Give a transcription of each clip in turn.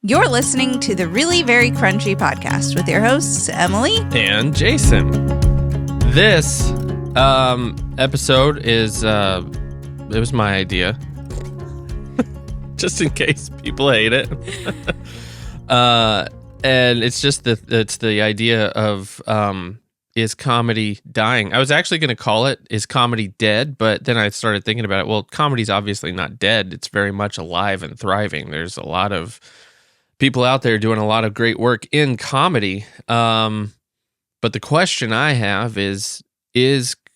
You're listening to the Really Very Crunchy podcast with your hosts, Emily and Jason. This episode is, it was my idea. Just in case people hate it. And it's just it's the idea of, is comedy dying? I was actually going to call it, is comedy dead? But then I started thinking about it. Well, comedy's obviously not dead. It's very much alive and thriving. There's a lot of people out there doing a lot of great work in comedy. But the question I have is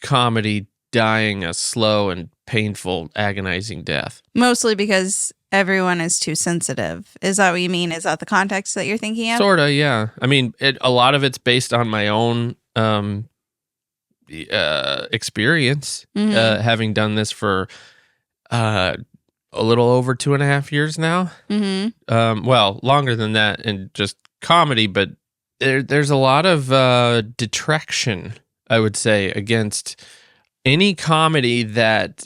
comedy dying a slow and painful, agonizing death? Mostly because everyone is too sensitive. Is that what you mean? Is that the context that you're thinking of? Sort of, yeah. I mean, a lot of it's based on my own experience, having done this for a little over 2.5 years now. Well, longer than that in just comedy, but there's a lot of detraction, I would say, against any comedy that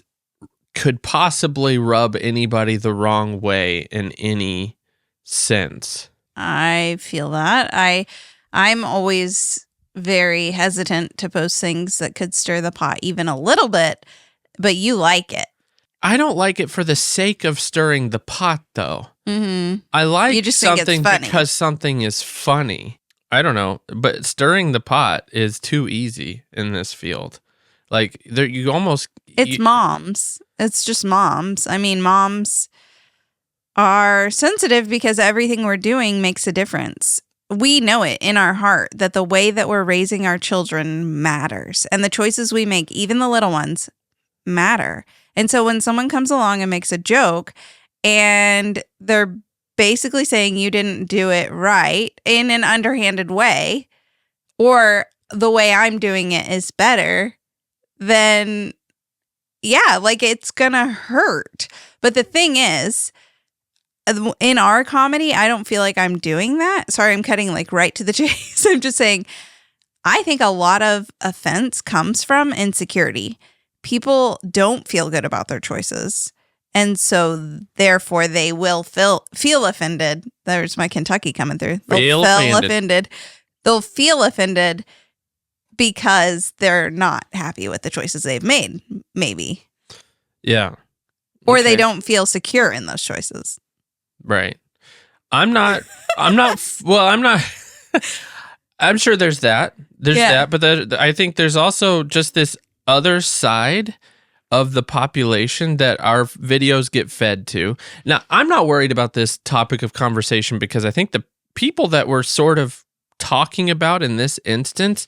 could possibly rub anybody the wrong way in any sense. I feel that. I'm always very hesitant to post things that could stir the pot even a little bit, but you like it. I don't like it for the sake of stirring the pot, though. I like you just something think it's funny because something is funny. I don't know, but stirring the pot is too easy in this field. Like, you almost... It's moms. It's just moms. I mean, moms are sensitive because everything we're doing makes a difference. We know it in our heart that the way that we're raising our children matters. And the choices we make, even the little ones, matter. And so when someone comes along and makes a joke and they're basically saying you didn't do it right in an underhanded way, or the way I'm doing it is better, then yeah, like it's gonna hurt. But the thing is, in our comedy, I don't feel like I'm doing that. Sorry, I'm cutting like right to the chase. I'm just saying, I think a lot of offense comes from insecurity. People don't feel good about their choices. And so therefore they will feel offended. There's my Kentucky coming through. They'll feel offended. They'll feel offended because they're not happy with the choices they've made, maybe. Yeah. Or they don't feel secure in those choices. Right. I'm sure there's that. But I think there's also just this other side of the population that our videos get fed to. Now, I'm not worried about this topic of conversation because I think the people that we're sort of talking about in this instance,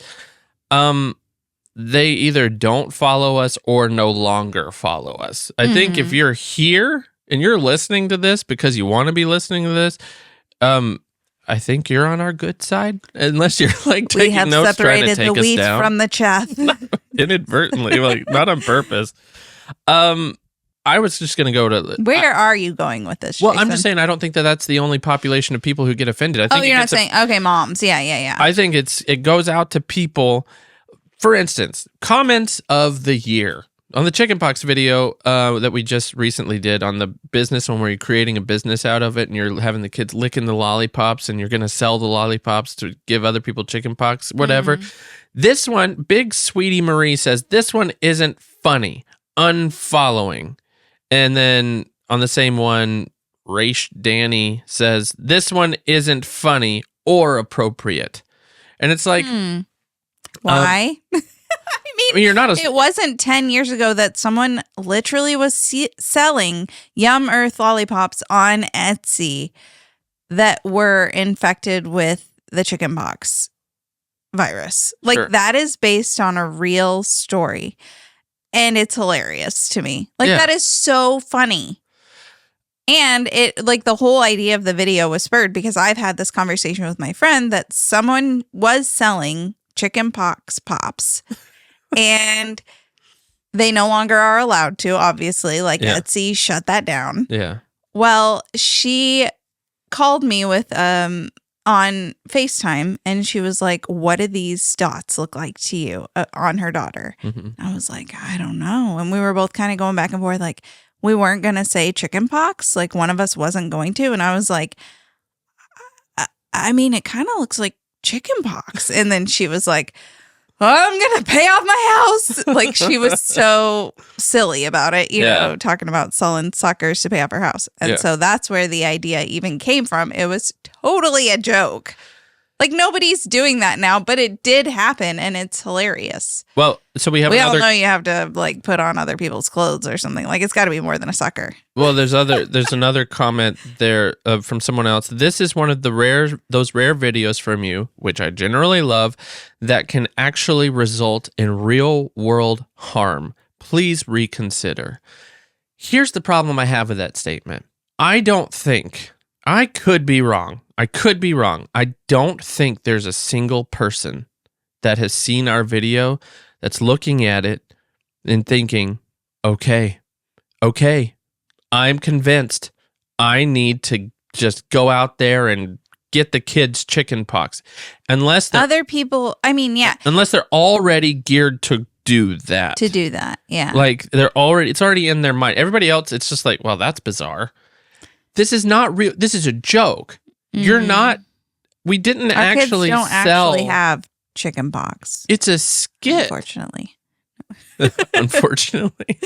they either don't follow us or no longer follow us. I think if you're here and you're listening to this because you want to be listening to this, I think you're on our good side, unless you're like taking notes trying to take us down. We have separated the wheat from the chaff. Inadvertently, like not on purpose. I was just going to go to... Where are you going with this, Well, Jason? I'm just saying I don't think that's the only population of people who get offended. I think you're not saying... Okay, moms. Yeah. I think it goes out to people... For instance, comments of the year. On the chickenpox video that we just recently did on the business one where you're creating a business out of it and you're having the kids licking the lollipops and you're going to sell the lollipops to give other people chickenpox, whatever. This one, Big Sweetie Marie says, this one isn't funny. Unfollowing. And then on the same one, Raish Danny says, this one isn't funny or appropriate. And it's like... Why? I mean, you're not it wasn't 10 years ago that someone literally was selling Yum Earth lollipops on Etsy that were infected with the chickenpox virus. Like, Sure. That is based on a real story. And it's hilarious to me. Like, That is so funny. And it, like, the whole idea of the video was spurred because I've had this conversation with my friend that someone was selling chickenpox pops and they no longer are allowed to, obviously. Like, Etsy shut that down. Yeah. Well, she called me with on FaceTime and she was like, what do these dots look like to you on her daughter? I was like, I don't know. And we were both kind of going back and forth, like, we weren't going to say chickenpox. Like, one of us wasn't going to. And I was like, I mean, it kind of looks like chicken pox. And then she was like, I'm going to pay off my house. Like, she was so silly about it, you know, talking about selling suckers to pay off her house. And so that's where the idea even came from. It was totally a joke. Like, nobody's doing that now, but it did happen, and it's hilarious. Well, so we all know you have to, like, put on other people's clothes or something. Like, it's got to be more than a sucker. Well, there's another comment there from someone else. This is one of those rare videos from you, which I generally love, that can actually result in real-world harm. Please reconsider. Here's the problem I have with that statement. I could be wrong. I don't think there's a single person that has seen our video that's looking at it and thinking, okay, I'm convinced I need to just go out there and get the kids chicken pox. Unless other people, I mean, yeah. Unless they're already geared to do that. Yeah. Like it's already in their mind. Everybody else, it's just like, well, that's bizarre. This is not real. This is a joke. You're not. We didn't Our actually kids don't sell. Actually have chicken pox. It's a skit. Unfortunately. Unfortunately.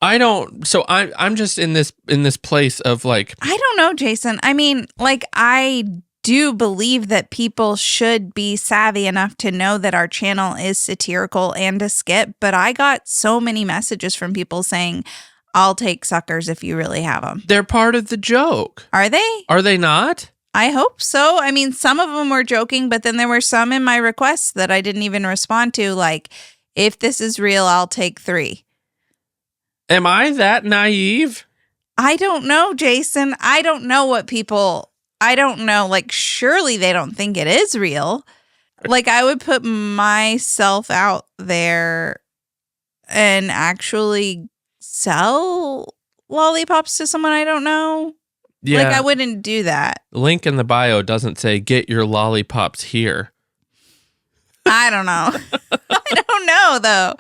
I don't. So I'm just in this place of like. I don't know, Jason. I mean, like, I do believe that people should be savvy enough to know that our channel is satirical and a skit. But I got so many messages from people saying, I'll take suckers if you really have them. They're part of the joke. Are they? Are they not? I hope so. I mean, some of them were joking, but then there were some in my requests that I didn't even respond to. Like, if this is real, I'll take 3. Am I that naive? I don't know, Jason. I don't know I don't know. Like, surely they don't think it is real. Like, I would put myself out there and actually sell lollipops to someone I don't know. Yeah. Like, I wouldn't do that. Link in the bio doesn't say, get your lollipops here. I don't know. I don't know, though.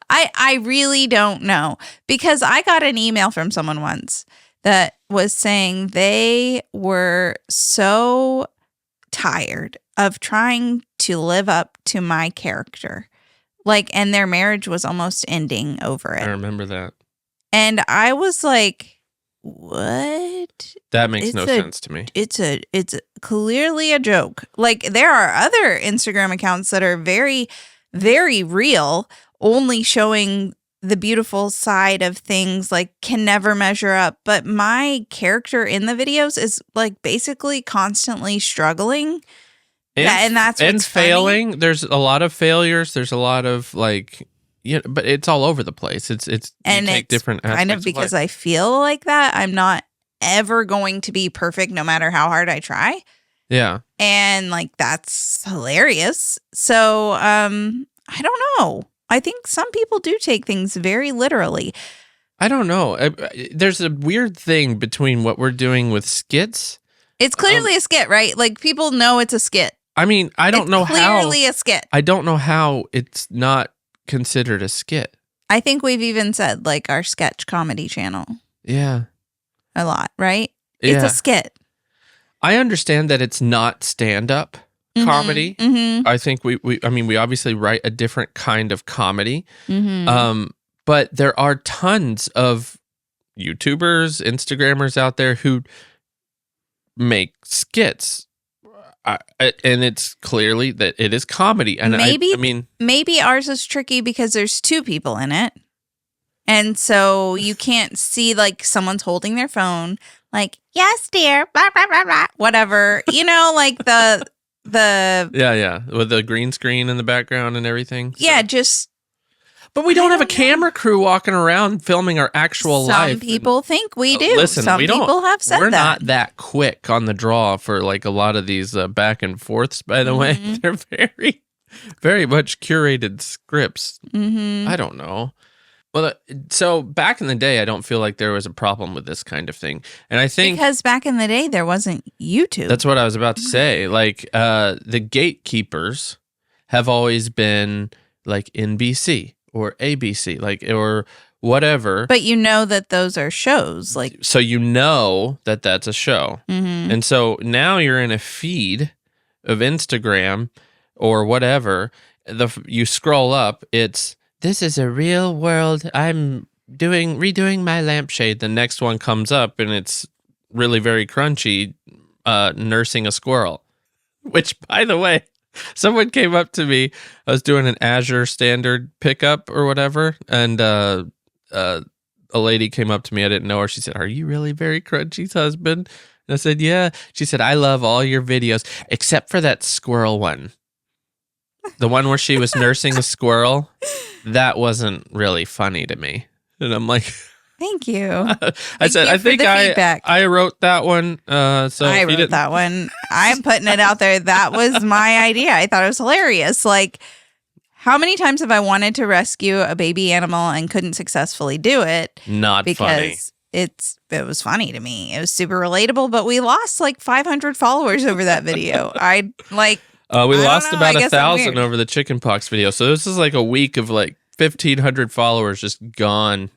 I really don't know. Because I got an email from someone once that was saying they were so tired of trying to live up to my character. Like, and their marriage was almost ending over it. I remember that. And I was like, what? That makes no sense to me. It's clearly a joke. Like, there are other Instagram accounts that are very, very real, only showing the beautiful side of things, like, can never measure up. But my character in the videos is, like, basically constantly struggling. And that's what's failing. funny. There's a lot of failures. There's a lot of, like, yeah, but it's all over the place. It's and you take it's different aspects kind of because I feel like that. I'm not ever going to be perfect no matter how hard I try. Yeah. And, like, that's hilarious. So, I don't know. I think some people do take things very literally. I don't know. There's a weird thing between what we're doing with skits. It's clearly a skit, right? Like, people know it's a skit. I mean, I don't know how. Clearly a skit. I don't know how it's not considered a skit. I think we've even said, like, our sketch comedy channel. Yeah. A lot, right? Yeah. It's a skit. I understand that it's not stand-up comedy. Mm-hmm. I think we obviously write a different kind of comedy. Mm-hmm. But there are tons of YouTubers, Instagrammers out there who make skits. And it's clearly that it is comedy. And maybe ours is tricky because there's 2 people in it. And so you can't see, like, someone's holding their phone, like, yes, dear, blah, blah, blah, blah, whatever. You know, like the Yeah, with the green screen in the background and everything. Yeah, just. But we don't have a camera crew walking around filming our actual life. Some people think we do. Listen, some people have said we're that. not that quick on the draw for, like, a lot of these back and forths, by the way. They're very, very much curated scripts. Mm-hmm. I don't know. Well, so back in the day, I don't feel like there was a problem with this kind of thing. And I think because back in the day, there wasn't YouTube. That's what I was about to say. Like, the gatekeepers have always been, like, NBC or ABC, like, or whatever. But you know that those are shows. Like, so you know that that's a show. mhm. And so now you're in a feed of Instagram or whatever. You scroll up, it's, this is a real world. I'm redoing my lampshade. The next one comes up and it's really very crunchy, nursing a squirrel. Which, by the way, someone came up to me. I was doing an Azure standard pickup or whatever, and a lady came up to me. I didn't know her. She said, "Are you really Very Crunchy's husband?" And I said, "Yeah." She said, "I love all your videos except for that squirrel one. The one where she was nursing a squirrel. That wasn't really funny to me." And I'm like, Thank you. I said, I think I wrote that one. So I wrote that one. I'm putting it out there. That was my idea. I thought it was hilarious. Like, how many times have I wanted to rescue a baby animal and couldn't successfully do it? Not funny. Because it was funny to me. It was super relatable, but we lost like 500 followers over that video. We lost about 1,000 over the chickenpox video. So this is like a week of like 1,500 followers just gone.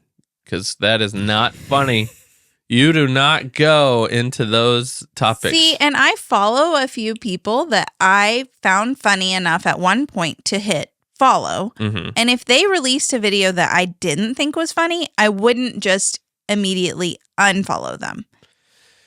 Because that is not funny. You do not go into those topics. See, and I follow a few people that I found funny enough at one point to hit follow. Mm-hmm. And if they released a video that I didn't think was funny, I wouldn't just immediately unfollow them.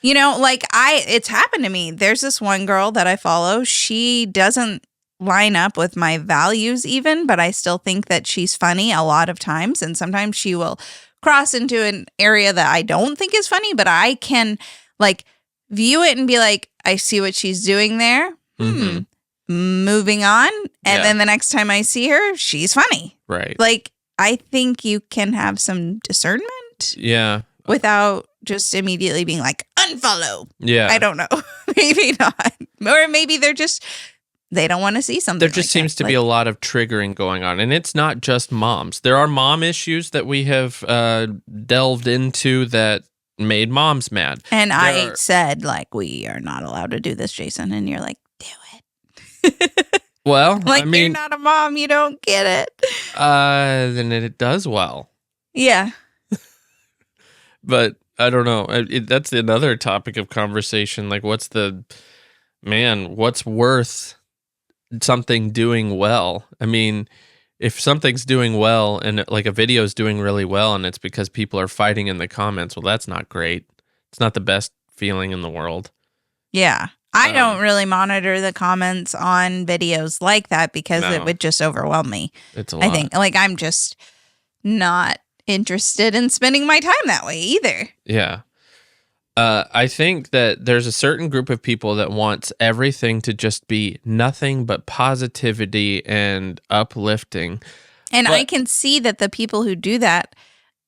You know, like it's happened to me. There's this one girl that I follow. She doesn't line up with my values even, but I still think that she's funny a lot of times. And sometimes she will cross into an area that I don't think is funny, but I can like view it and be like, I see what she's doing there. Mm-hmm. Moving on. And then the next time I see her, she's funny. Right. Like, I think you can have some discernment. Yeah. Without just immediately being like, unfollow. Yeah. I don't know. Maybe not. Or maybe they don't want to see something. There just seems to be a lot of triggering going on. And it's not just moms. There are mom issues that we have delved into that made moms mad. And I said, like, we are not allowed to do this, Jason. And you're like, do it. Well, like, I mean, you're not a mom. You don't get it. Then it does well. Yeah. But I don't know. That's another topic of conversation. Like, what's worth something doing well? I mean, if something's doing well and like a video is doing really well and it's because people are fighting in the comments, well, that's not great. It's not the best feeling in the world. Yeah. I don't really monitor the comments on videos like that because it would just overwhelm me. It's a lot. I think like I'm just not interested in spending my time that way either. Yeah. I think that there's a certain group of people that wants everything to just be nothing but positivity and uplifting. And I can see that the people who do that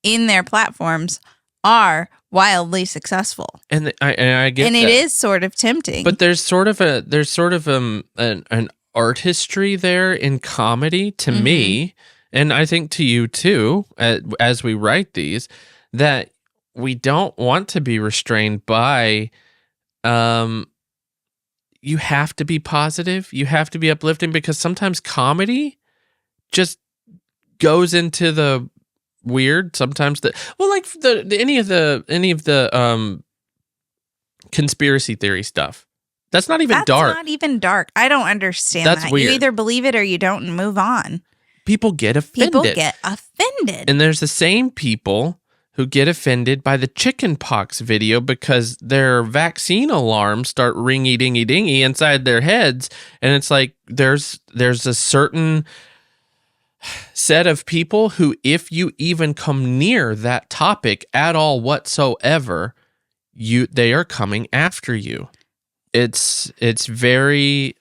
in their platforms are wildly successful. And I get and it is sort of tempting. But there's sort of an artistry there in comedy to me, and I think to you too, as we write these, that we don't want to be restrained by, you have to be positive, you have to be uplifting, because sometimes comedy just goes into the weird. Sometimes any of the conspiracy theory stuff. That's not even dark. That's not even dark. I don't understand That's that. weird. You either believe it or you don't and move on. People get offended. And there's the same people who get offended by the chickenpox video because their vaccine alarms start ringy dingy dingy inside their heads. And it's like there's a certain set of people who, if you even come near that topic at all whatsoever, they are coming after you. It's a very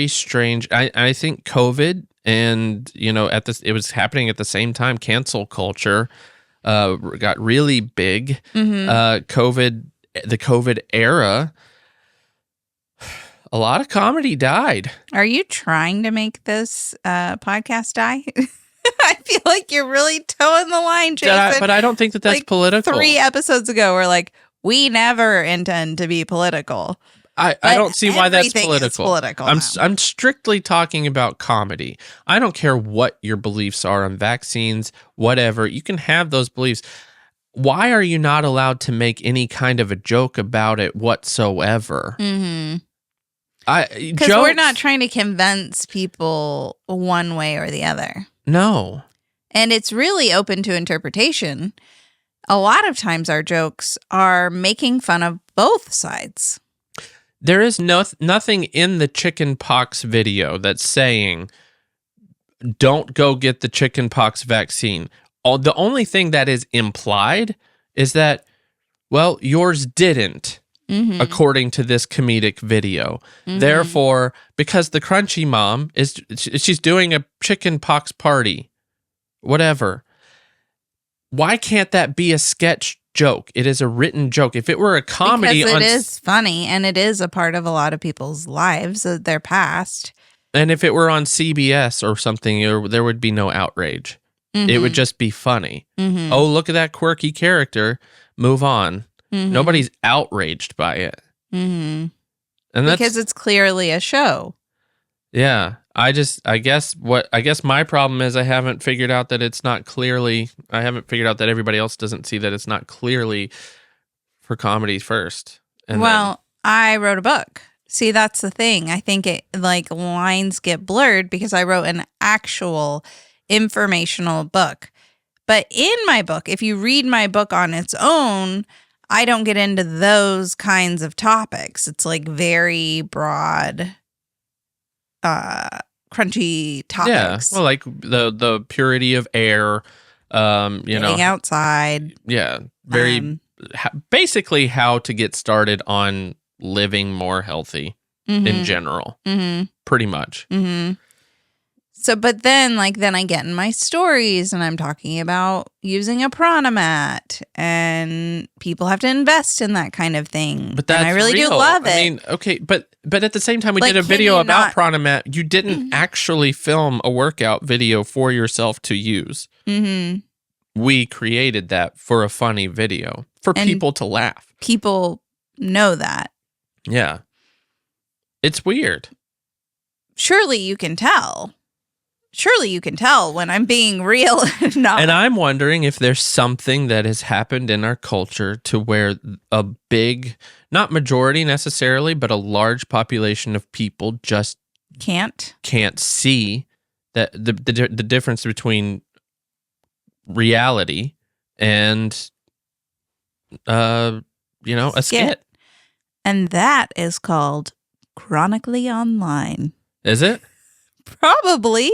strange. I think COVID and it was happening at the same time. Cancel culture got really big. The COVID era. A lot of comedy died. Are you trying to make this podcast die? I feel like you're really towing the line, Jason. But I don't think that's like political. 3 episodes ago, we're like, we never intend to be political. I don't see why that's political. now. I'm strictly talking about comedy. I don't care what your beliefs are on vaccines, whatever. You can have those beliefs. Why are you not allowed to make any kind of a joke about it whatsoever? Mm-hmm. Because we're not trying to convince people one way or the other. No. And it's really open to interpretation. A lot of times our jokes are making fun of both sides. There is nothing in the chicken pox video that's saying, don't go get the chicken pox vaccine. The only thing that is implied is that, well, yours didn't, according to this comedic video. Therefore, because the crunchy mom she's doing a chicken pox party, whatever. Why can't that be a sketch joke? It is a written joke. If it were a comedy, because it is funny and it is a part of a lot of people's lives, their past. And if it were on CBS or something, there would be no outrage. It would just be funny. Oh, look at that quirky character. Move on. Nobody's outraged by it. And that's because it's clearly a show. Yeah. I guess my problem is I haven't figured out that everybody else doesn't see that it's not clearly for comedy first. And I wrote a book. See, that's the thing. I think lines get blurred because I wrote an actual informational book. But in my book, if you read my book on its own, I don't get into those kinds of topics. It's very broad, crunchy topics. Yeah, well, like the purity of air, getting outside. Yeah, very basically how to get started on living more healthy in general. Pretty much. So, but then I get in my stories and I'm talking about using a prana-mat and people have to invest in that kind of thing. But that's and I really real. do love it. I mean, okay, but at the same time, we did a video about prana-mat. You didn't actually film a workout video for yourself to use. We created that for a funny video for people to laugh. People know that. Yeah. It's weird. Surely you can tell when I'm being real. And I'm wondering if there's something that has happened in our culture to where a big, not majority necessarily, but a large population of people just can't see that the difference between reality and a skit. And that is called chronically online. Is it? Probably.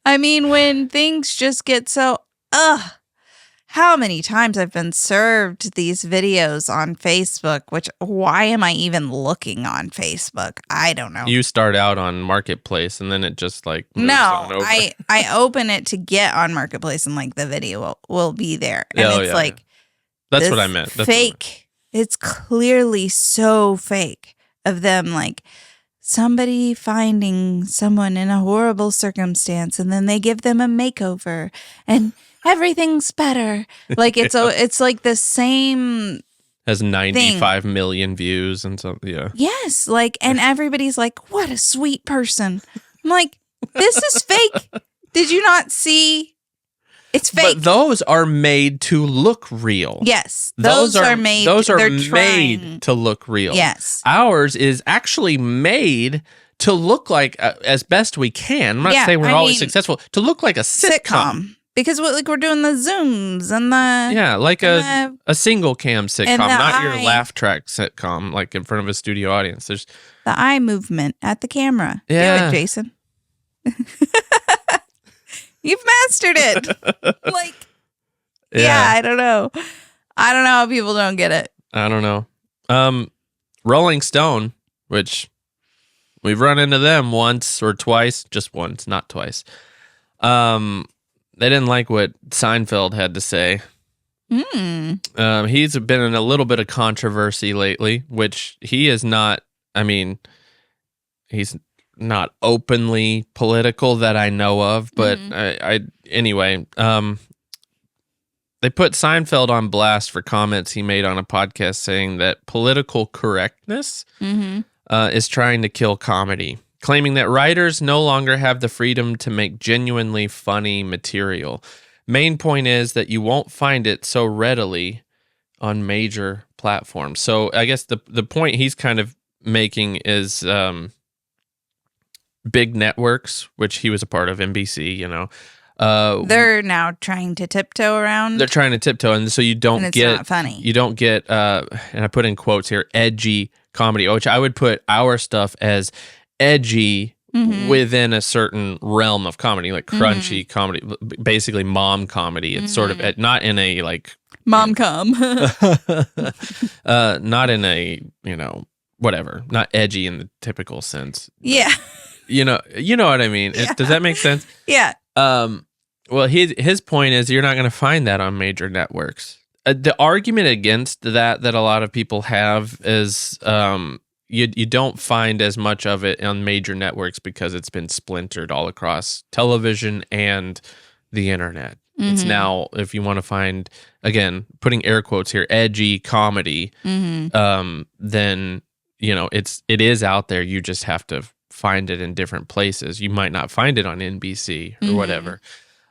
I mean, when things just get so, how many times I've been served these videos on Facebook, why am I even looking on Facebook? I don't know. You start out on Marketplace and then it just moves no, on over. I open it to get on Marketplace and the video will be there. And that's what I meant. That's fake. It's clearly so fake of them somebody finding someone in a horrible circumstance and then they give them a makeover and everything's better. It's the same has 95 million views and so Yes, and everybody's what a sweet person. I'm this is fake. Did you not see? It's fake. But those are made to look real. Yes. Those are made. Those are made to look real. Yes. Ours is actually made to look like, as best we can. I'm not saying we're always successful. To look like a sitcom. Because we're doing the zooms and the... Yeah, a single cam sitcom, not your laugh track sitcom, in front of a studio audience. There's the eye movement at the camera. Yeah. Do it, Jason. You've mastered it. I don't know. I don't know how people don't get it. I don't know. Rolling Stone, which we've run into them once or twice, just once, not twice. They didn't like what Seinfeld had to say. He's been in a little bit of controversy lately, which he is not. I mean, he's not openly political that I know of, but anyway, they put Seinfeld on blast for comments he made on a podcast saying that political correctness is trying to kill comedy, claiming that writers no longer have the freedom to make genuinely funny material. Main point is that you won't find it so readily on major platforms. So I guess the point he's kind of making is big networks, which he was a part of, NBC, they're now trying to tiptoe around. They're trying to tiptoe, and so you don't and it's get not funny. You don't get, and I put in quotes here, edgy comedy, which I would put our stuff as edgy within a certain realm of comedy, like crunchy comedy, basically mom comedy. It's sort of not in a like mom com, not in a whatever, not edgy in the typical sense. Yeah, you know what I mean. Yeah. Does that make sense? Yeah. Well, his point is you're not going to find that on major networks. The argument against that a lot of people have is you don't find as much of it on major networks because it's been splintered all across television and the internet. It's now, if you want to find, again, putting air quotes here, edgy comedy, then it is out there. You just have to find it in different places. You might not find it on NBC or whatever.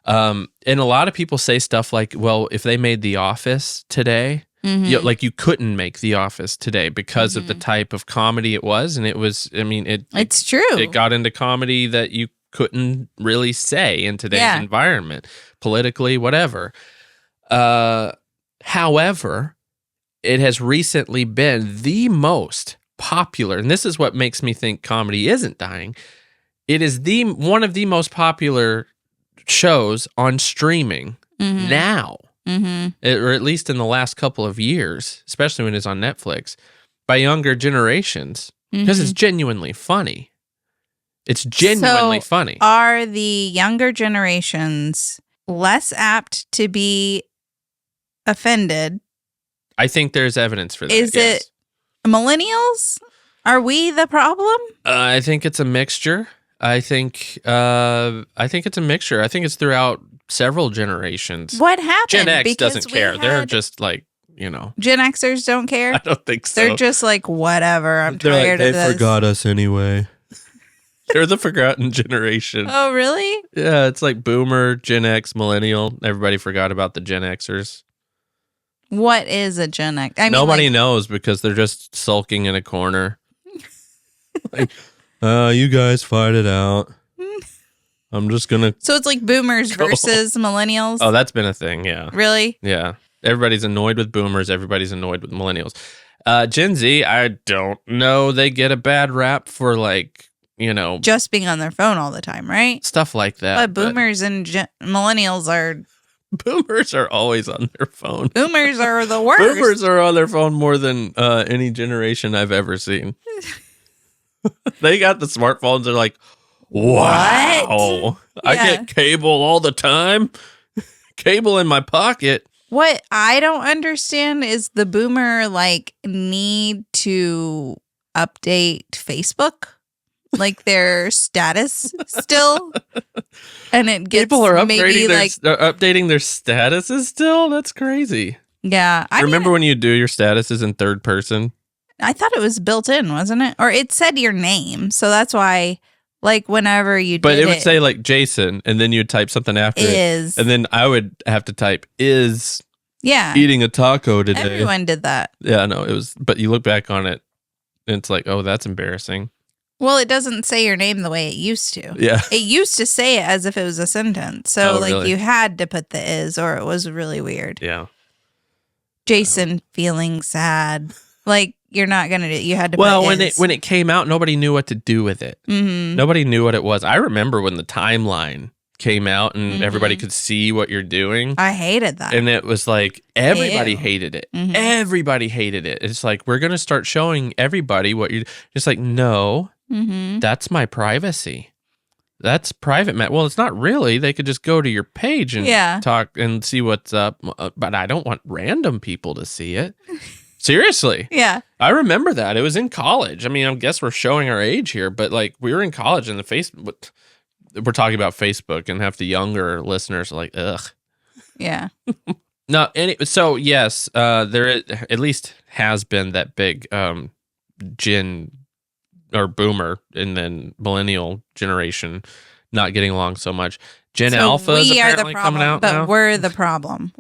And a lot of people say stuff like, well, if they made The Office today, like you couldn't make The Office today because of the type of comedy it was. And it was, it's true. It got into comedy that you couldn't really say in today's environment, politically, whatever. However, it has recently been the most popular, and this is what makes me think comedy isn't dying. It is one of the most popular shows on streaming now, or at least in the last couple of years, especially when it's on Netflix, by younger generations, because it's genuinely funny. It's genuinely funny. Are the younger generations less apt to be offended? I think there's evidence for that. Is it millennials? Are we the problem? I think it's a mixture. I think it's a mixture. I think it's throughout several generations. What happened? Gen X Because doesn't care. They're just like, Gen Xers don't care? I don't think so. They're just like, whatever, I'm They're tired like, of this. they forgot us anyway. They're the forgotten generation. Oh, really? Yeah, it's like boomer, Gen X, millennial. Everybody forgot about the Gen Xers. What is a Gen X? Nobody knows because they're just sulking in a corner. You guys fight it out. I'm just gonna. So it's like boomers versus millennials? Oh, that's been a thing, yeah. Really? Yeah. Everybody's annoyed with boomers. Everybody's annoyed with millennials. Gen Z, I don't know. They get a bad rap for just being on their phone all the time, right? stuff like that. But boomers and millennials are... Boomers are always on their phone. Boomers are the worst. Boomers are on their phone more than any generation I've ever seen. They got the smartphones. They're like, wow. I get cable all the time. Cable in my pocket. What I don't understand is the boomer need to update Facebook, their status still, and it gets People are maybe updating their statuses still. That's crazy. Yeah, Remember when you do your statuses in third person? I thought it was built in, wasn't it? Or it said your name, so that's why. Whenever you did but it would say Jason, and then you'd type something after is. it. And then I would have to type is eating a taco today. Everyone did that. Yeah, no, it was, but you look back on it and it's like, oh, that's embarrassing. Well, it doesn't say your name the way it used to. Yeah. It used to say it as if it was a sentence. So really? You had to put the is, or it was really weird. Yeah. Jason feeling sad. You're not going to do it. You had to Well, put is. when it came out, nobody knew what to do with it. Mm-hmm. Nobody knew what it was. I remember when the timeline came out and everybody could see what you're doing. I hated that. And it was everybody Ew. hated it. Mhm. Everybody hated it. It's we're going to start showing everybody what you're just no, that's my privacy. That's private. Well, it's not really. They could just go to your page and talk and see what's up. But I don't want random people to see it. Seriously. Yeah. I remember that. It was in college. I guess we're showing our age here, but we were in college and we're talking about Facebook and half the younger listeners are like, ugh. Yeah. No, so yes, at least has been that big Gen or boomer and then millennial generation not getting along so much. Gen Alpha is apparently coming out but now. we're the problem.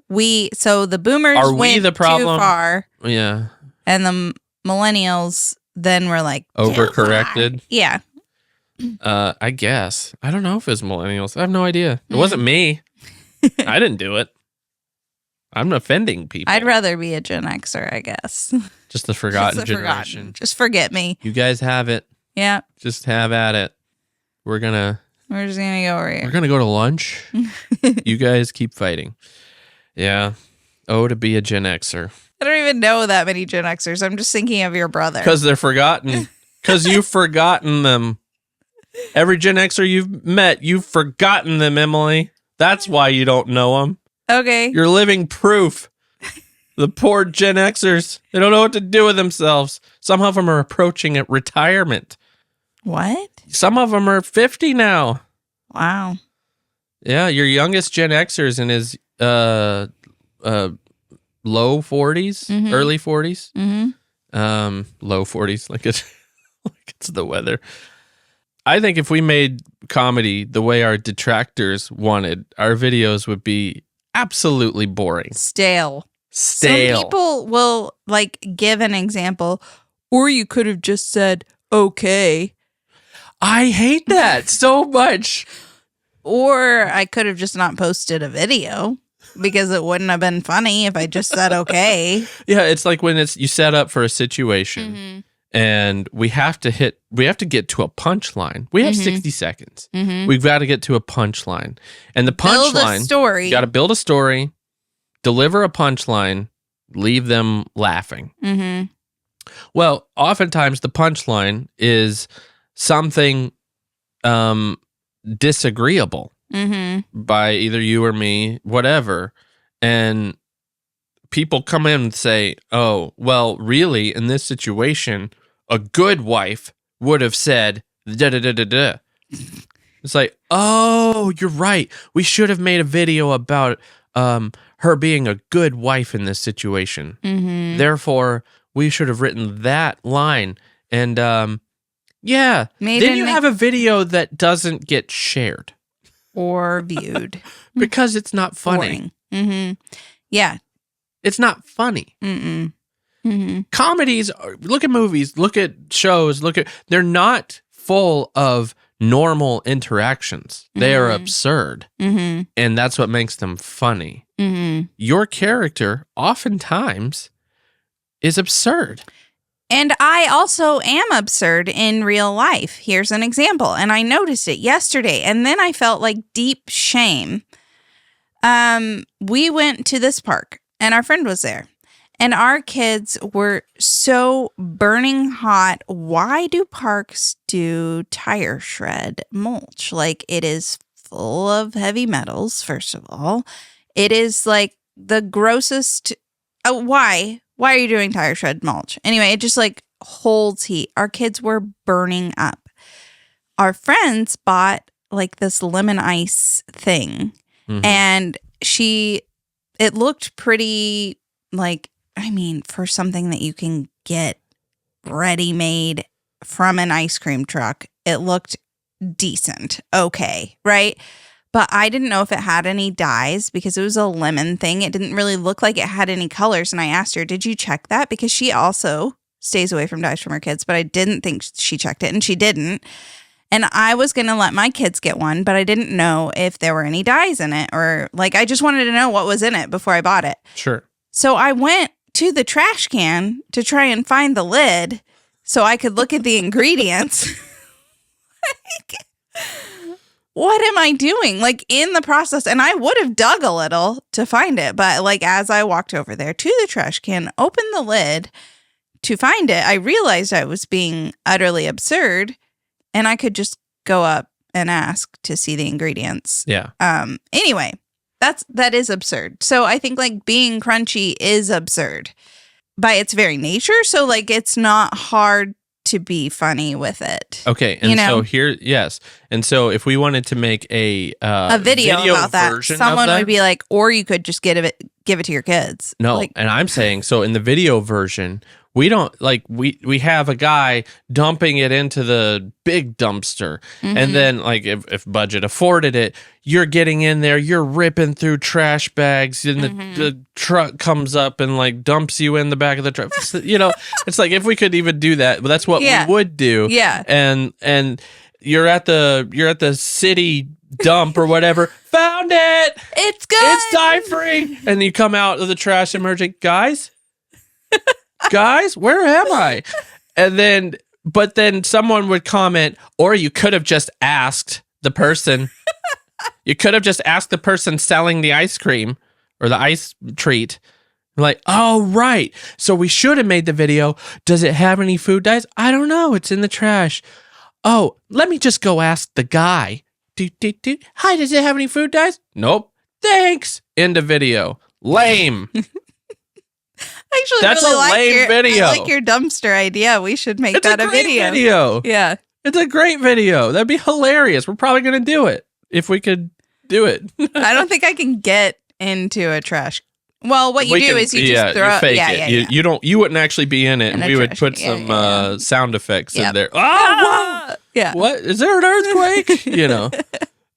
So the boomers Are we went the problem? too far, Yeah. and the millennials then were like Overcorrected. Yeah. I guess. I don't know if it's millennials. I have no idea. It wasn't me. I didn't do it. I'm offending people. I'd rather be a Gen Xer, I guess. Just the forgotten generation. Just forget me. You guys have it. Yeah. Just have at it. We're just gonna go over here. We're gonna go to lunch. You guys keep fighting. Yeah. Oh, to be a Gen Xer. I don't even know that many Gen Xers. I'm just thinking of your brother. Because they're forgotten. Because you've forgotten them. Every Gen Xer you've met, you've forgotten them, Emily. That's why you don't know them. Okay. You're living proof. The poor Gen Xers, they don't know what to do with themselves. Some of them are approaching at retirement. What? Some of them are 50 now. Wow. Yeah, your youngest Gen Xer is in his low 40s, early 40s. Low 40s, like it's the weather. I think if we made comedy the way our detractors wanted, our videos would be absolutely boring. Stale. Some Stale. people will give an example, or you could have just said, okay. I hate that so much. Or I could have just not posted a video because it wouldn't have been funny if I just said okay. Yeah, it's like when you set up for a situation and we have to get to a punchline. We have 60 seconds. We've got to get to a punchline. And the punchline, build a story. You got to build a story, deliver a punchline, leave them laughing. Well, oftentimes the punchline is something disagreeable by either you or me, whatever. And people come in and say, oh, well, really, in this situation, a good wife would have said, da-da-da-da-da. It's like, oh, you're right. We should have made a video about her being a good wife in this situation. Therefore, we should have written that line. And yeah, then you have a video that doesn't get shared. Or viewed. Because it's not funny. Yeah. It's not funny. Comedies, look at movies, look at shows, they're not full of normal interactions. They are absurd. And that's what makes them funny. Your character oftentimes is absurd. And I also am absurd in real life. Here's an example. And I noticed it yesterday. And then I felt like deep shame. We went to this park and our friend was there. And our kids were so burning hot. Why do parks do tire shred mulch? Like, it is full of heavy metals, first of all. It is like the grossest. Why? Why are you doing tire shred mulch? Anyway, it just holds heat. Our kids were burning up. Our friends bought this lemon ice thing. And it looked pretty for something that you can get ready-made from an ice cream truck, it looked decent. Okay, right? But I didn't know if it had any dyes because it was a lemon thing. It didn't really look like it had any colors. And I asked her, did you check that? Because she also stays away from dyes from her kids, but I didn't think she checked it, and she didn't. And I was going to let my kids get one, but I didn't know if there were any dyes in it, or I just wanted to know what was in it before I bought it. Sure. So I went to the trash can to try and find the lid so I could look at the ingredients. What am I doing? In the process, and I would have dug a little to find it, but as I walked over there to the trash can, opened the lid to find it, I realized I was being utterly absurd, and I could just go up and ask to see the ingredients. Yeah. Anyway, that is absurd. So I think being crunchy is absurd by its very nature. So it's not hard to be funny with it. Okay, and You know? so here, yes, and so if we wanted to make a video about that, version someone of that, would be like, or you could just give it to your kids. no, Like, and I'm saying so in the video version, we don't like we have a guy dumping it into the big dumpster, and then like if budget afforded it, you're getting in there, you're ripping through trash bags, and the truck comes up and like dumps you in the back of the truck. You know, it's like if we could even do that, but that's what we would do. Yeah, and you're at the city dump or whatever. Found it. it's good. It's dye free, and you come out of the trash emerging, guys, where am I? And then, but then someone would comment, or you could have just asked the person. You could have just asked the person selling the ice cream or the ice treat. Like, oh, right. So we should have made the video. Does it have any food dyes? I don't know. It's in the trash. Oh, let me just go ask the guy. Hi, does it have any food dyes? Nope. Thanks. End of video. Lame. Actually, That's really a like lame video. I like your dumpster idea. We should make It's that a a great video. Yeah. It's a great video. That'd be hilarious. We're probably going to do it if we could do it. I don't think I can get into a trash. Well, what you We do can- is you just throw you fake yeah, it. yeah, You, yeah. you don't. You wouldn't actually be in it, In and a we would trash put can. some Yeah. sound effects in Yep. there. Oh, Yeah. what is there an earthquake? You know,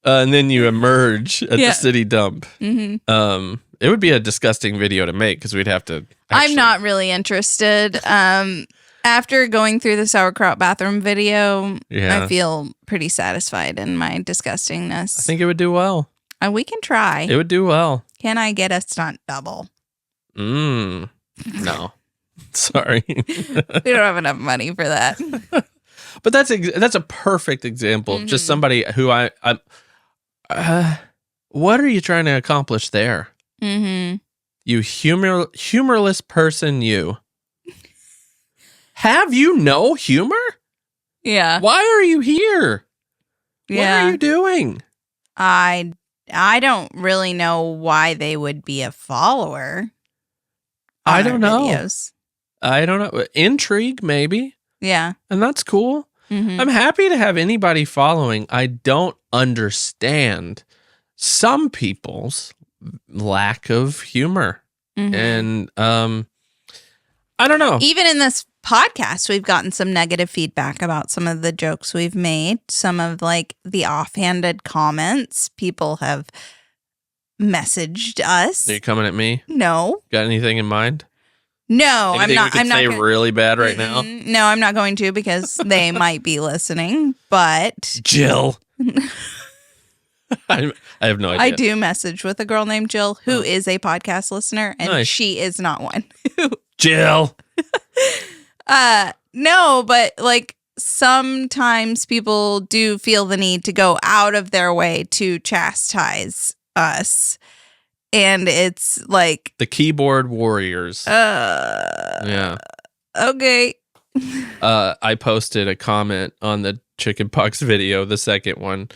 and then you emerge at the city dump. Mm-hmm. It would be a disgusting video to make because we'd have to. I'm not really interested. After going through the sauerkraut bathroom video, Yeah. I feel pretty satisfied in my disgustingness. I think it would do well. We can try. It would do well. Can I get a stunt double? No, sorry. We don't have enough money for that. But that's a perfect example of just somebody who I what are you trying to accomplish there? Mm-hmm. You humorless person, you. Have you no humor? Yeah. Why are you here? Yeah. What are you doing? I don't really know why they would be a follower. I on don't our know. videos. I don't know. Intrigue, maybe. Yeah. And that's cool. Mm-hmm. I'm happy to have anybody following. I don't understand some people's lack of humor. Mm-hmm. And I don't know. Even in this podcast, we've gotten some negative feedback about some of the jokes we've made. Some of like the offhanded comments people have messaged us. Are you coming at me? No, Got anything in mind? no, Anything I'm not. we could I'm not. say gonna- really bad right now? No, I'm not going to because they might be listening. But Jill. I have no idea. I do message with a girl named Jill who is a podcast listener, and Nice. she is not one. Jill. No, but like sometimes people do feel the need to go out of their way to chastise us. And it's like, The keyboard warriors. Yeah. okay. I posted a comment on the chickenpox video, the second one,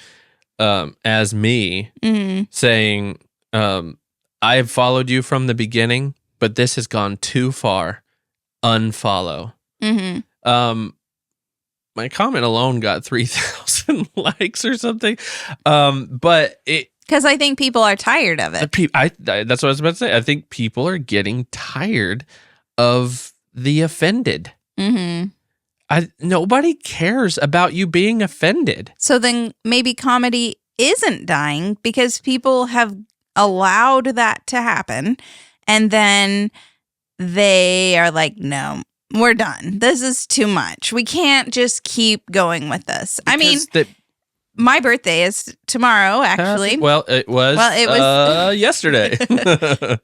as me Mm-hmm. saying, I have followed you from the beginning, but this has gone too far. Unfollow. Mm-hmm. My comment alone got 3,000 likes or something. But it, Because I think people are tired of it. that's what I was about to say. I think people are getting tired of the offended. Mm-hmm. Nobody cares about you being offended. So then maybe comedy isn't dying because people have allowed that to happen. And then they are like, no, we're done. This is too much. We can't just keep going with this. I mean, my birthday is tomorrow, actually. Well, it was yesterday.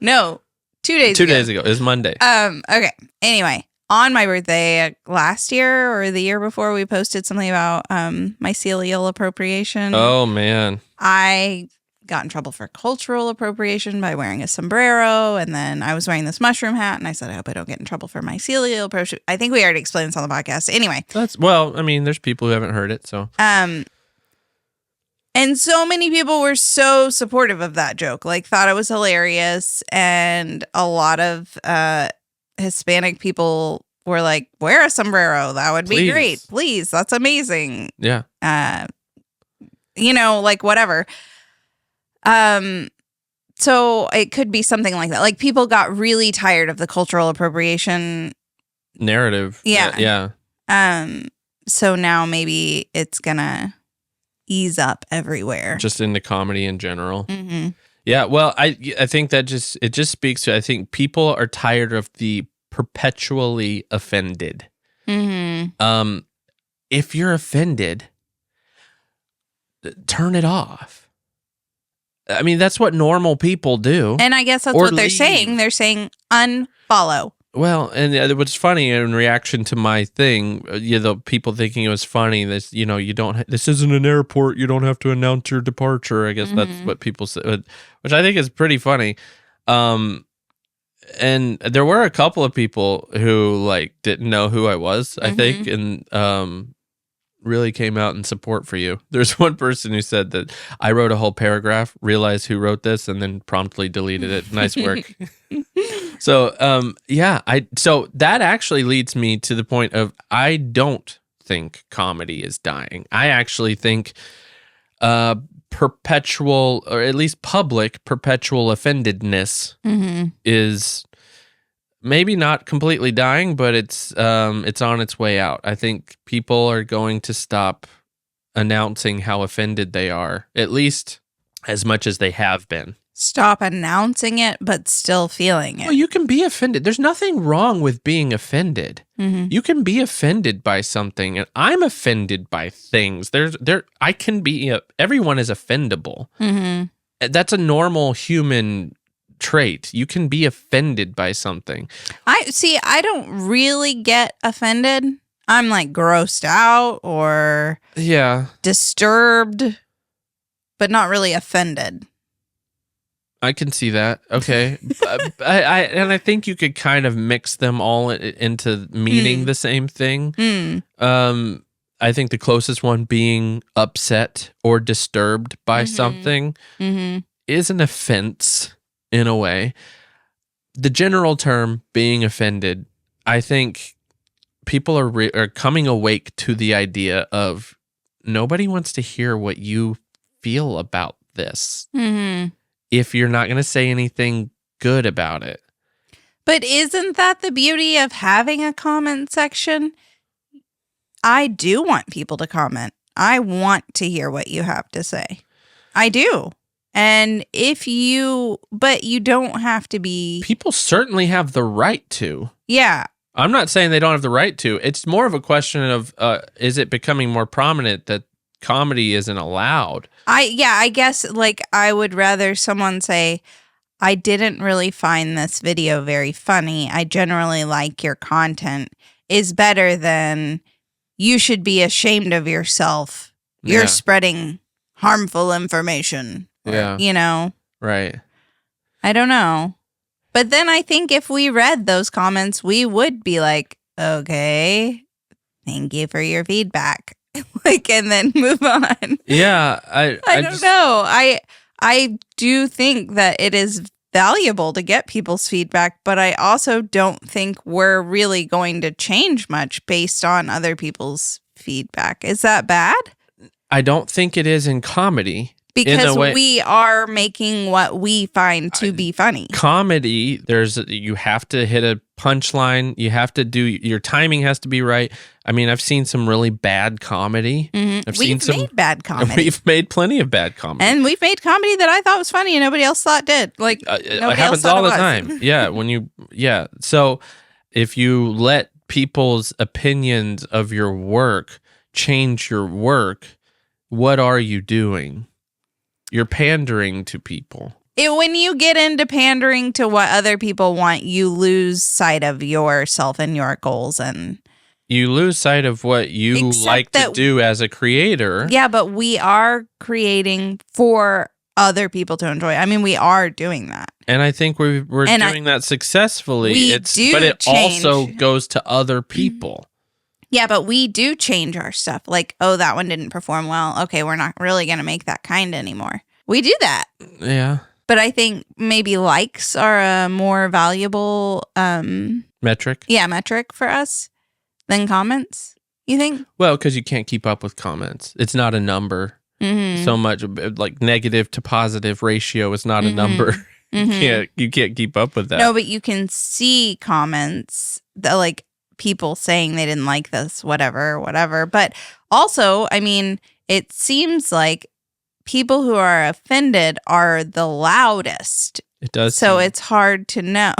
No, 2 days 2 ago. days ago. It was Monday. Okay. Anyway, on my birthday last year or the year before, we posted something about mycelial appropriation. Oh, man. I got in trouble for cultural appropriation by wearing a sombrero, and then I was wearing this mushroom hat, and I said, I hope I don't get in trouble for mycelial appropriation. I think we already explained this on the podcast. Anyway. I mean, there's people who haven't heard it, so. And so many people were so supportive of that joke, like thought it was hilarious. And a lot of Hispanic people were like, wear a sombrero. That would be Please. great. Please. That's amazing. Yeah. Like whatever. So it could be something like that. Like people got really tired of the cultural appropriation Narrative. Yeah. Yeah. So now maybe it's gonna ease up everywhere. Just into comedy in general. Mm-hmm. Yeah. Well, I think that it just speaks to, I think people are tired of the perpetually offended. Mm-hmm. If you're offended, turn it off. I mean, that's what normal people do. And I guess that's Or what they're leave. saying. They're saying unfollow. Well, and what's funny in reaction to my thing, the people thinking it was funny. This, you don't. This isn't an airport. You don't have to announce your departure. I guess that's what people say, which I think is pretty funny. And there were a couple of people who like didn't know who I was. I think, and really came out in support for you. There's one person who said that I wrote a whole paragraph, realized who wrote this, and then promptly deleted it. Nice work. So, so that actually leads me to the point of I don't think comedy is dying. I actually think perpetual, or at least public perpetual offendedness is maybe not completely dying, but it's on its way out. I think people are going to stop announcing how offended they are, at least as much as they have been. Stop announcing it, but still feeling it. Well, you can be offended. There's nothing wrong with being offended. You can be offended by something, and I'm offended by things. I can be. Everyone is offendable. That's a normal human trait. You can be offended by something. I don't really get offended. I'm like grossed out or disturbed, but not really offended. I can see that. Okay. I think you could kind of mix them all into meaning the same thing. I think the closest one being upset or disturbed by something is an offense in a way. The general term being offended, I think people are coming awake to the idea of nobody wants to hear what you feel about this. If you're not going to say anything good about it. But isn't that the beauty of having a comment section? I do want people to comment. I want to hear what you have to say. I do. And but you don't have to be. People certainly have the right to. Yeah. I'm not saying they don't have the right to. It's more of a question of, is it becoming more prominent that comedy isn't allowed? I guess like I would rather someone say, I didn't really find this video very funny. I generally like your content is better than you should be ashamed of yourself. You're spreading harmful information. Or, Right. I don't know. But then I think if we read those comments, we would be like, okay, thank you for your feedback. And then move on. Yeah, I don't know. I do think that it is valuable to get people's feedback, but I also don't think we're really going to change much based on other people's feedback. Is that bad? I don't think it is in comedy. Because we are making what we find to be funny. Comedy, you have to hit a punchline. You have to your timing has to be right. I mean, I've seen some really bad comedy. We've made bad comedy. We've made plenty of bad comedy. And we've made comedy that I thought was funny and nobody else thought did. Like, it happens all the time. Yeah. So if you let people's opinions of your work change your work, what are you doing? You're pandering to people. When you get into pandering to what other people want, you lose sight of yourself and your goals, and you lose sight of what you like to do as a creator. Yeah, but we are creating for other people to enjoy. I mean, we are doing that, and I think we're doing that successfully. But it also goes to other people. Yeah, but we do change our stuff. Like, oh, that one didn't perform well. Okay, we're not really going to make that kind anymore. We do that. Yeah. But I think maybe likes are a more valuable metric. metric. Yeah, metric for us than comments, you think? Well, because you can't keep up with comments. It's not a number. Mm-hmm. So much like negative to positive ratio is not a number. You can't keep up with that. No, but you can see comments that like people saying they didn't like this, whatever. But also, I mean, it seems like people who are offended are the loudest. It does. So it's hard to know.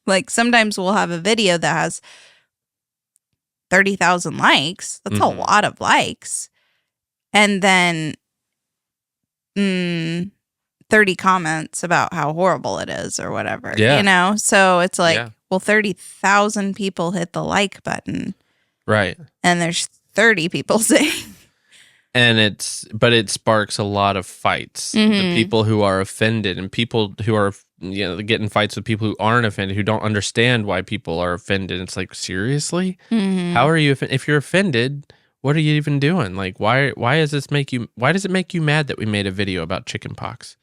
Like sometimes we'll have a video that has 30,000 likes. That's a lot of likes. And then 30 comments about how horrible it is or whatever. Yeah. You know? So it's like, well, 30,000 people hit the like button. Right. And there's 30 people saying. And it sparks a lot of fights. The people who are offended and people who are, getting fights with people who aren't offended, who don't understand why people are offended. It's like, seriously? How are you, if you're offended, what are you even doing? Like, why does it make you mad that we made a video about chickenpox?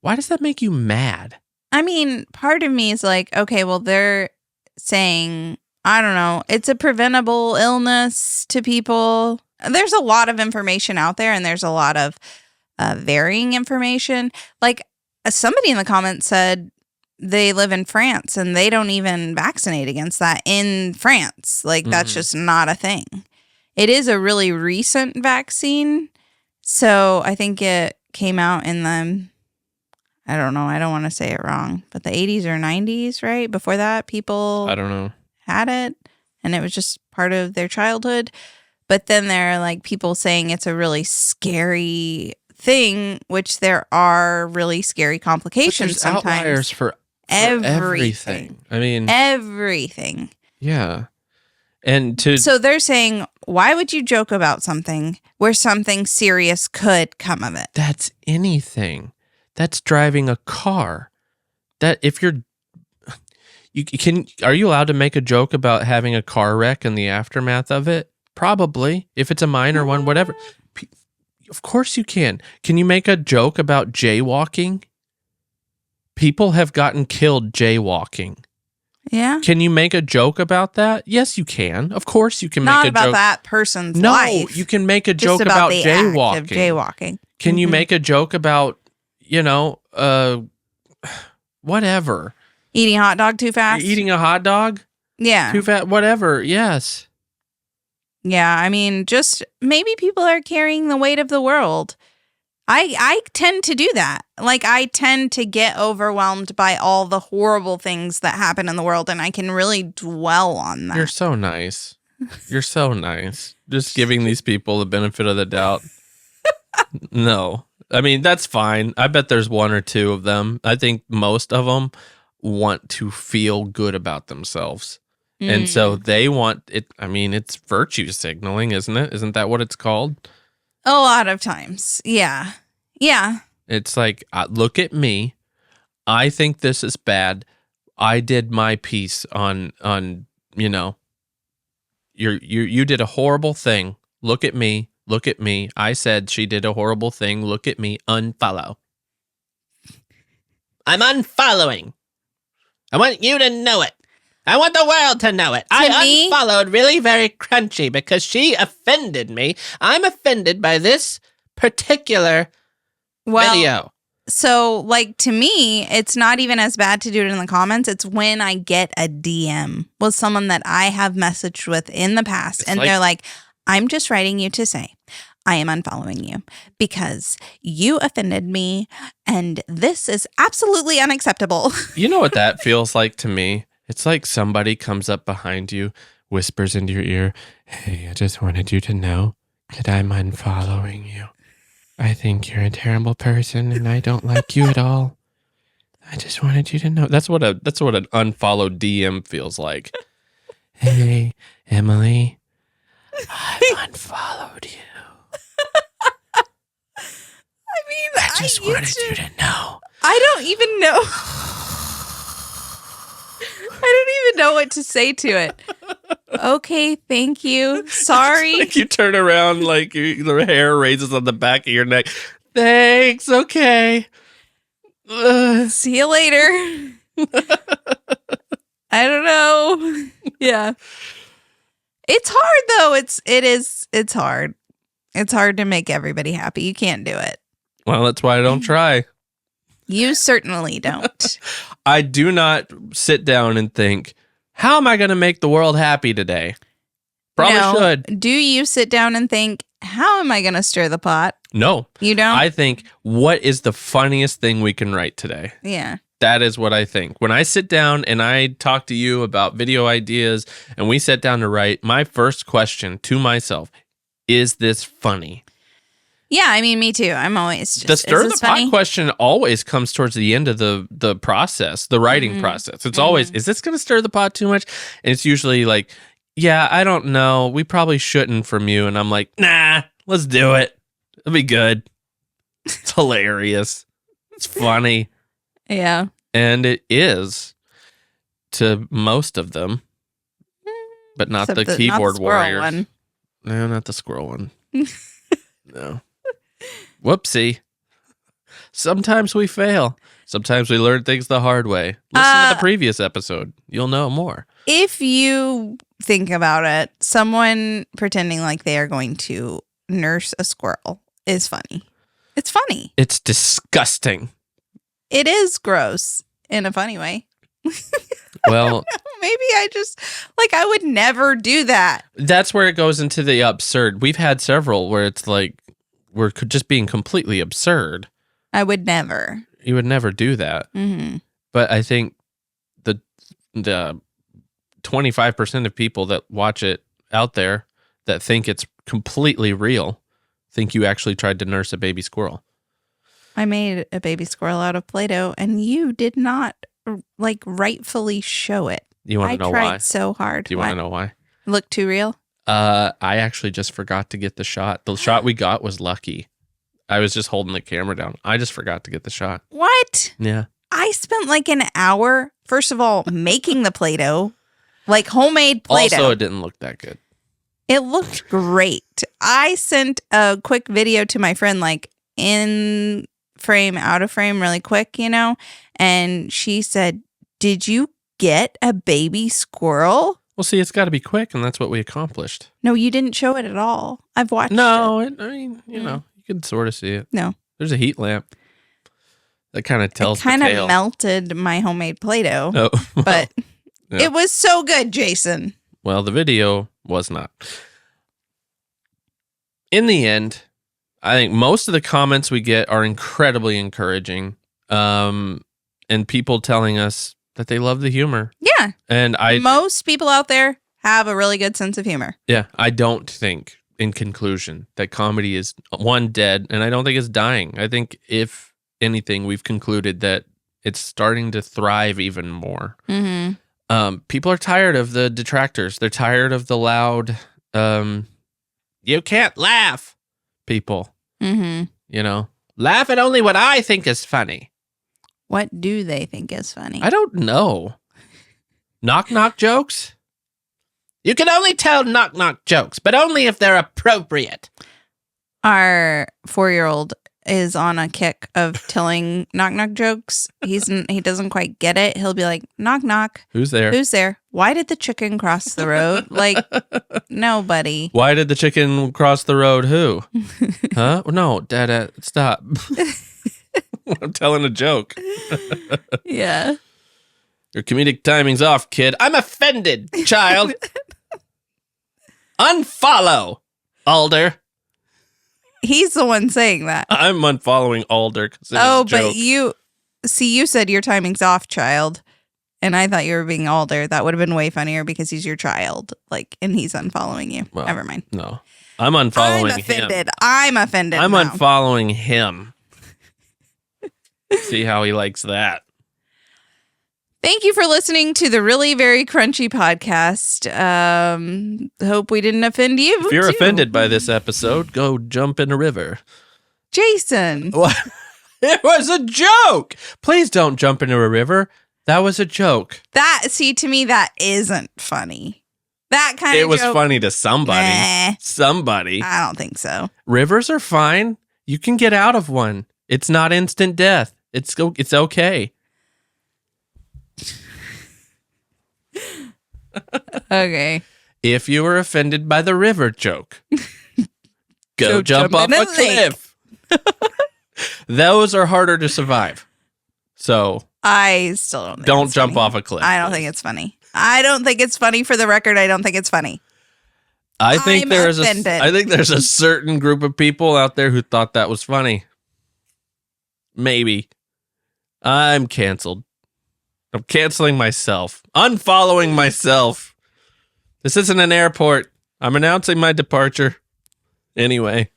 Why does that make you mad? I mean, part of me is like, okay, well, they're saying, I don't know, it's a preventable illness to people. There's a lot of information out there and there's a lot of varying information. Like somebody in the comments said they live in France and they don't even vaccinate against that in France. Like that's just not a thing. It is a really recent vaccine. So I think it came out in the, I don't know, I don't want to say it wrong, but the 80s or 90s, right? Before that, people I don't know. Had it and it was just part of their childhood. But then there are like people saying it's a really scary thing, which there are really scary complications sometimes. Outliers for everything. I mean, everything. Yeah. And so they're saying, why would you joke about something where something serious could come of it? That's anything. That's driving a car. That if are you allowed to make a joke about having a car wreck and the aftermath of it? Probably. If it's a minor one, whatever. Of course you can. Can you make a joke about jaywalking? People have gotten killed jaywalking. Yeah. Can you make a joke about that? Yes, you can. Of course you can make a joke. Not about that person's life. No, you can make a joke about the jaywalking. Act of jaywalking. Can you make a joke about, whatever? Eating a hot dog too fast? Eating a hot dog? Yeah. Too fast? Whatever. Yes. Yeah, I mean, just maybe people are carrying the weight of the world. I tend to do that. Like, I tend to get overwhelmed by all the horrible things that happen in the world, and I can really dwell on that. You're so nice. You're so nice. Just giving these people the benefit of the doubt. No. I mean, that's fine. I bet there's one or two of them. I think most of them want to feel good about themselves. And so they want it. I mean, it's virtue signaling, isn't it? Isn't that what it's called? A lot of times. Yeah. Yeah. It's like, look at me. I think this is bad. I did my piece on you did a horrible thing. Look at me. Look at me. I said she did a horrible thing. Look at me. Unfollow. I'm unfollowing. I want you to know it. I want the world to know it. I unfollowed Really Very Crunchy because she offended me. I'm offended by this particular video. So, like, to me, it's not even as bad to do it in the comments. It's when I get a DM with someone that I have messaged with in the past, and they're like, I'm just writing you to say, I am unfollowing you because you offended me, and this is absolutely unacceptable. You know what that feels like to me? It's like somebody comes up behind you, whispers into your ear, hey, I just wanted you to know that I'm unfollowing you. I think you're a terrible person and I don't like you at all. I just wanted you to know. That's what an unfollowed DM feels like. Hey, Emily, I've unfollowed you. I mean, I just wanted you to know. I don't even know. I don't even know what to say to it. Okay, thank you. Sorry. Like you turn around, like the hair raises on the back of your neck. Thanks. Okay. See you later. I don't know. Yeah. It's hard though. It's hard. It's hard to make everybody happy. You can't do it. Well, that's why I don't try. You certainly don't. I do not sit down and think, how am I going to make the world happy today? Probably should. Do you sit down and think, how am I going to stir the pot? No. You don't? I think, what is the funniest thing we can write today? Yeah. That is what I think. When I sit down and I talk to you about video ideas and we sit down to write, my first question to myself, is this funny? Yeah, I mean, me too. I'm always just, the stir is the this pot funny? question always comes towards the end of the process, the writing process. It's always, is this going to stir the pot too much? And it's usually like, yeah, I don't know. We probably shouldn't from you. And I'm like, nah, let's do it. It'll be good. It's hilarious. It's funny. Yeah. And it is to most of them, but not Except the keyboard not the squirrel warriors. one. No, not the squirrel one. No. Whoopsie. Sometimes we fail. Sometimes we learn things the hard way. Listen to the previous episode. You'll know more. If you think about it, someone pretending like they are going to nurse a squirrel is funny. It's funny. It's disgusting. It is gross in a funny way. Well, Maybe I would never do that. that's where it goes into the absurd. We've had several where it's like we're just being completely absurd. I would never. You would never do that. Mm-hmm. But I think the 25% of people that watch it out there that think it's completely real think you actually tried to nurse a baby squirrel. I made a baby squirrel out of Play-Doh, and you did not rightfully show it. You want to know why? I tried so hard. Do you want to know why? It looked too real? I actually just forgot to get the shot. The shot we got was lucky. I was just holding the camera down. I just forgot to get the shot. What? Yeah. I spent like an hour, first of all, making the Play-Doh, like homemade Play-Doh. Also, it didn't look that good. It looked great. I sent a quick video to my friend, like in frame, out of frame, really quick, and she said, "Did you get a baby squirrel?" Well, see, it's got to be quick, and that's what we accomplished. No, you didn't show it at all. I've watched it. I mean, you can sort of see it. No. There's a heat lamp that kind of tells It kind the of tale. melted my homemade Play-Doh, Oh, well, but yeah. it was so good, Jason. Well, the video was not. In the end, I think most of the comments we get are incredibly encouraging, and people telling us that they love the humor. Yeah. And Most people out there have a really good sense of humor. Yeah, I don't think, in conclusion, that comedy is, one, dead, and I don't think it's dying. I think, if anything, we've concluded that it's starting to thrive even more. Mm-hmm. People are tired of the detractors. They're tired of the loud, you can't laugh, people. Mm-hmm. Laugh at only what I think is funny. What do they think is funny? I don't know. Knock-knock jokes? You can only tell knock-knock jokes, but only if they're appropriate. Our 4-year-old is on a kick of telling knock-knock jokes. He doesn't quite get it. He'll be like, knock, knock. Who's there? Who's there? Why did the chicken cross the road? Like, nobody. Why did the chicken cross the road? Who? Huh? No, Dad, stop. I'm telling a joke. Yeah. Your comedic timing's off, kid. I'm offended, child. Unfollow, Alder. He's the one saying that. I'm unfollowing Alder. But you said your timing's off, child. And I thought you were being Alder. That would have been way funnier because he's your child. And he's unfollowing you. Well, Never mind. No. I'm unfollowing I'm offended. him. I'm offended. I'm now. unfollowing him. See how he likes that. Thank you for listening to the Really Very Crunchy podcast. Hope we didn't offend you. If you're too. offended by this episode, go jump in a river. Jason. What? It was a joke. Please don't jump into a river. That was a joke. To me, that isn't funny. That kind of It was joke, funny to somebody. Nah, Somebody. I don't think so. Rivers are fine. You can get out of one. It's not instant death. It's okay. Okay. If you were offended by the river joke, go jump off in a a cliff. Those are harder to survive. So I still don't think don't it's jump funny. off a cliff. I don't think it's funny. I don't think it's funny. For the record, I don't think it's funny. I think I'm there's offended. I think there's a certain group of people out there who thought that was funny. Maybe. I'm canceled. I'm canceling myself. Unfollowing myself. This isn't an airport. I'm announcing my departure. Anyway.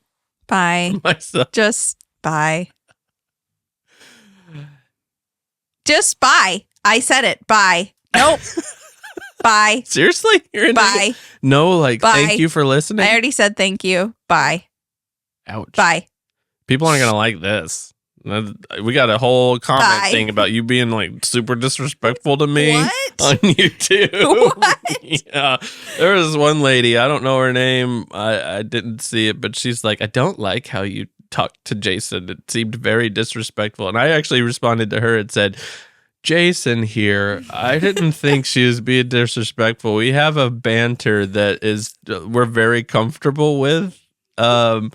Bye. Myself. Just bye. Just bye. I said it. Bye. Nope. Bye. Seriously? You're in Bye. No, like, Bye. thank you for listening. I already said thank you. Bye. Ouch. Bye. People aren't going to like this. We got a whole comment Bye. thing about you being like super disrespectful to me What? on YouTube. What? Yeah. There was one lady, I don't know her name. I didn't see it, but she's like, I don't like how you talked to Jason. It seemed very disrespectful. And I actually responded to her and said, Jason here, I didn't think she was being disrespectful. We have a banter that we're very comfortable with. It's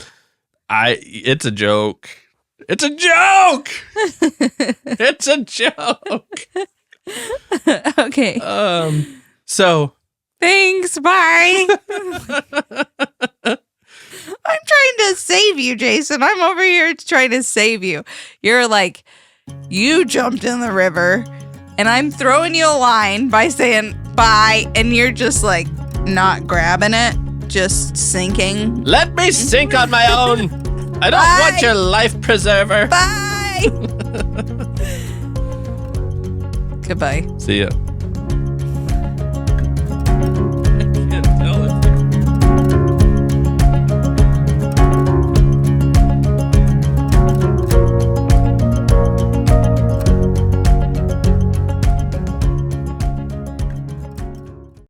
a joke. It's a joke. It's a joke. Okay. So Thanks. Bye. I'm trying to save you, Jason. I'm over here trying to save you. You're like, you jumped in the river, and I'm throwing you a line by saying bye, and you're just like not grabbing it, just sinking. let me sink on my own. I don't Bye. want your life preserver. Bye. Goodbye. See ya.